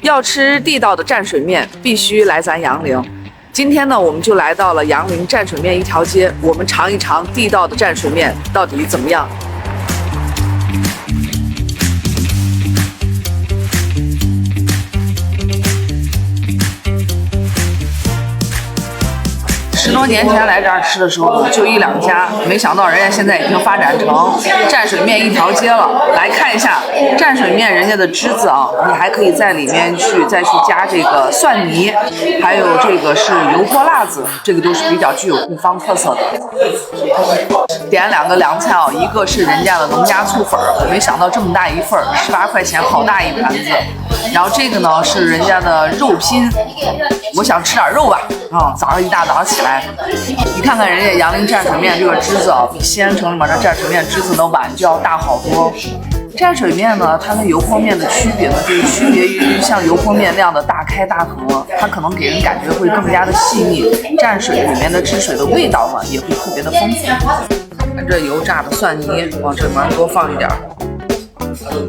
要吃地道的蘸水面，必须来咱杨凌。今天呢，我们就来到了杨凌蘸水面一条街，我们尝一尝地道的蘸水面到底怎么样。10多年前来这儿吃的时候，就1、2家，没想到人家现在已经发展成蘸水面一条街了。来看一下蘸水面人家的汁子啊，你还可以在里面再去加这个蒜泥，还有这个是油泼辣子，这个都是比较具有地方特色的。点2个凉菜啊，一个是人家的农家醋粉，我没想到这么大一份，18块钱，好大一盘子。然后这个呢是人家的肉拼，我想吃点肉吧。早上一大早起来，你看看人家杨凌蘸水面这个汁子啊，比西安城里面的蘸水面汁子的碗就要大好多。蘸水面呢，它跟油泼面的区别呢，就是区别于像油泼面那样的大开大合，它可能给人感觉会更加的细腻，蘸水里面的汁水的味道呢也会特别的丰富。看这油炸的蒜泥，往这里面多放一点，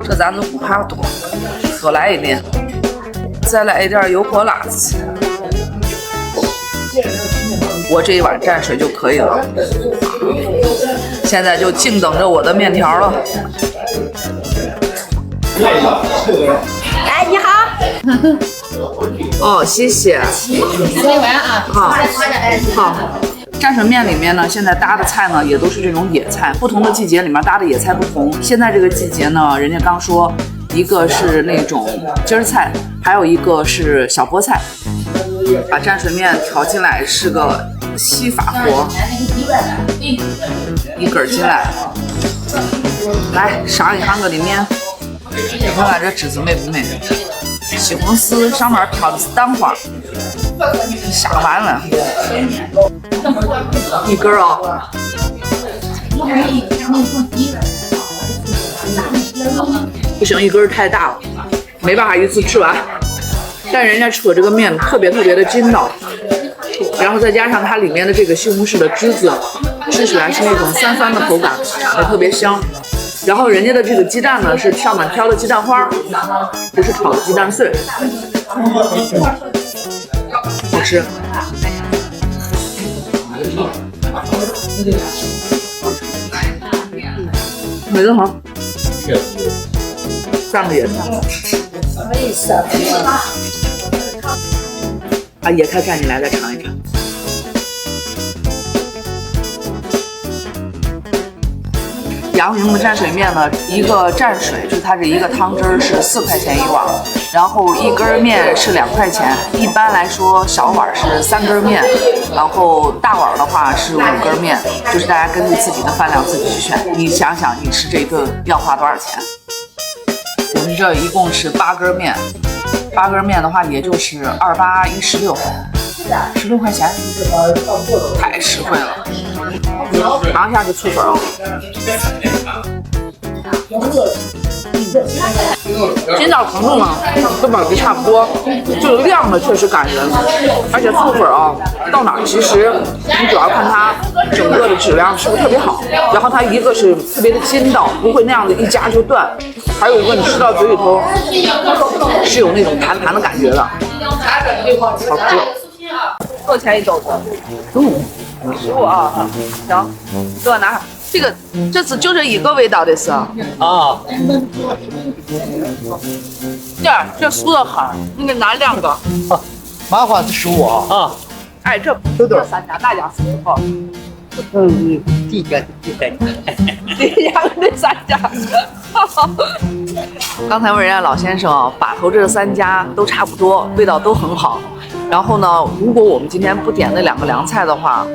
这咱都不怕多，多来一点，再来一点油泼辣子。我这一碗蘸水就可以了，现在就静等着我的面条了。哎，你好。哦，谢谢。好。好。蘸水面里面呢，现在搭的菜呢也都是这种野菜，不同的季节里面搭的野菜不同。现在这个季节呢，人家刚说一个是那种筋儿菜，还有一个是小菠菜。把蘸水面调进来是个西法活，一根进来，来上一行个里面，你看看这汁子美不美？西红柿上面飘的是蛋花，下完了，一根哦。不行，一根太大了，没办法一次吃完。但人家扯这个面特别的筋道，然后再加上它里面的这个西红柿的汁子，吃起来是那种酸酸的口感，也特别香。然后人家的这个鸡蛋呢是上面挑的鸡蛋花，不是炒的鸡蛋碎，好吃。美得很，蘸个野菜。把野菜蘸进来，再尝一尝。杨凌的蘸水面呢，一个蘸水就是它这一个汤汁是4块钱一碗，然后一根面是2块钱。一般来说，小碗是3根面，然后大碗的话是5根面，就是大家根据自己的饭量自己去选。你想想，你吃这顿要花多少钱？我们这一共是8根面，8根面的话也就是28、16块钱，太实惠了。尝一下这醋粉哦，筋道程度呢跟板皮差不多，这个量呢确实感人，而且醋粉啊到哪其实你主要看它整个的质量是不是特别好，然後它一个是特别的筋道，不会那样的一夹就断，还有一个你吃到嘴里头是有那种弹弹的感觉的，好吃。多少钱一兜子？15啊，行，给我拿。这次就这一个味道的是啊。这素的很，你给拿2个。麻花是15啊。哎，这3家大家是好。第一个这3家。刚才问人家老先生啊，把头这3家都差不多，味道都很好。然后呢，如果我们今天不点那2个凉菜的话，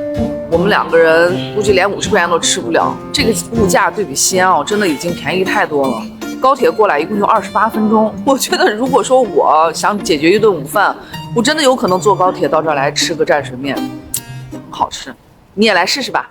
我们2个人估计连50块钱都吃不了。这个物价对比西安哦，真的已经便宜太多了。高铁过来一共就28分钟，我觉得如果说我想解决一顿午饭，我真的有可能坐高铁到这儿来吃个蘸水面，好吃。你也来试试吧。